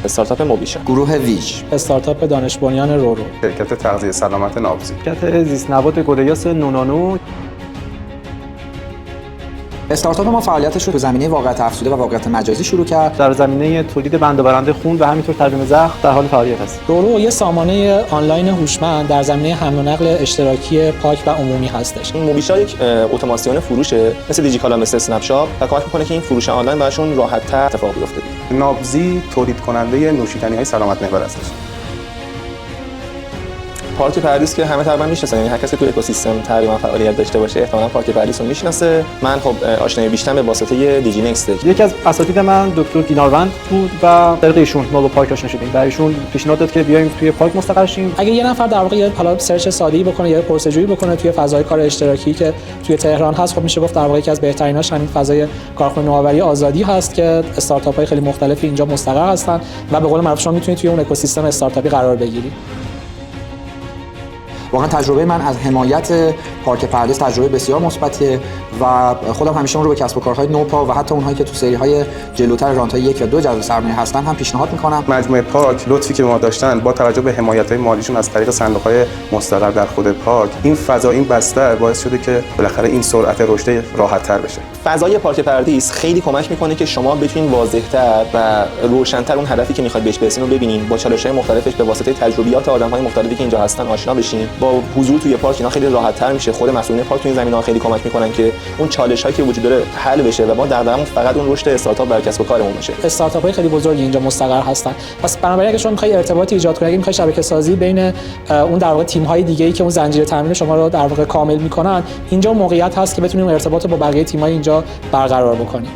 استارتاپ موبیشن، گروه ویژ، استارتاپ دانش بنیان رورو، شرکت تغذیه سلامت نابزی، شرکت زیست نبات گودیاس نونانو. استارتاپ ما فعالیتش رو تو زمینه واقعیت افزوده و واقعیت مجازی شروع کرد. در زمینه تولید بند و برنده خون و همینطور ترمیم زخم در حال فعالیت است. رورو یه سامانه آنلاین هوشمند در زمینه حمل و نقل اشتراکی پاک و عمومی هستش. این موبیشا یک اتوماسیون فروشه مثل دیجیکالا، مثل اسنپ شاپ و کمک میکنه که این فروش آنلاین براشون راحت‌تر اتفاق بیفته. نابزی تولید کننده نوشیدنی‌های سلامت محور هستش. پارک پردیس که همه تقریبا میشناسن، یعنی هر کسی تو اکوسیستم تقریبا فعالیت داشته باشه احتمالاً پارک پردیس رو میشناسه. من خب آشنایی بیشتر به واسطه دیجی نکست. یکی از اساتید من دکتر گیناروند بود و طریق ایشون ما با پارک آشنا شدیم. و ایشون پیشنهاد داد که بیایم توی پارک مستقر شیم. اگه یه نفر در واقع حالا سرچ ساده‌ای بکنه یا پرسجویی بکنه توی فضای کار اشتراکی که توی تهران هست، خب میشه گفت در واقع یکی از بهتریناش همین فضای کارخونه نوآوری آزادی هست که استارتاپ‌های خیلی مختلفی اینجا مستقر هستن و به قول معروف شما میتونید توی اون اکوسیستم استارتاپی قرار بگیرید. واقعا تجربه من از حمایت پارک پردیس تجربه بسیار مثبتیه و خودم همیشه اون رو به کسب و کارهای نوپا و حتی اونهایی که تو سری‌های جلوتر رانت‌های 1 یا 2 جذب سرمایه هستن هم پیشنهاد می‌کنم. مجموعه پارک لطفی که ما داشتن با توجه به حمایت‌های مالیشون از طریق صندوق‌های مستقر در خود پارک، این فضا، این بستر باعث شده که بالاخره این سرعت رشد راحت‌تر بشه. فضای پارک پردیس خیلی کمک میکنه که شما بتونید واضح‌تر و روشن‌تر اون هدفی که می‌خواید بهش برسین رو ببینین، با چالش‌های مختلفش به واسطه تجربیات آدم‌های مختلفی که اینجا هستن آشنا بشین. با حضور توی پارک اینا خیلی راحت‌تر میشه. خود مسئولین پارک تو این زمینه‌ها خیلی کمک میکنن که اون چالش‌هایی که وجود داره حل بشه و ما دغدغه‌مون فقط اون رشد استارتاپ برای کسب و کارمون باشه. استارتاپ‌های خیلی بزرگی اینجا مستقر هستن. پس بنابراین اگه شما می‌خواید ارتباطی ایجاد کنید، اگه می‌خواید شبکه‌سازی بین اون در واقع تیم‌های دیگه‌ای که اون زنجیره تامین شما رو در واقع کامل می‌کنن، اینجا موقعیت هست که بتونید اون ارتباط با بقیه تیم‌های اینجا برقرار بکنید.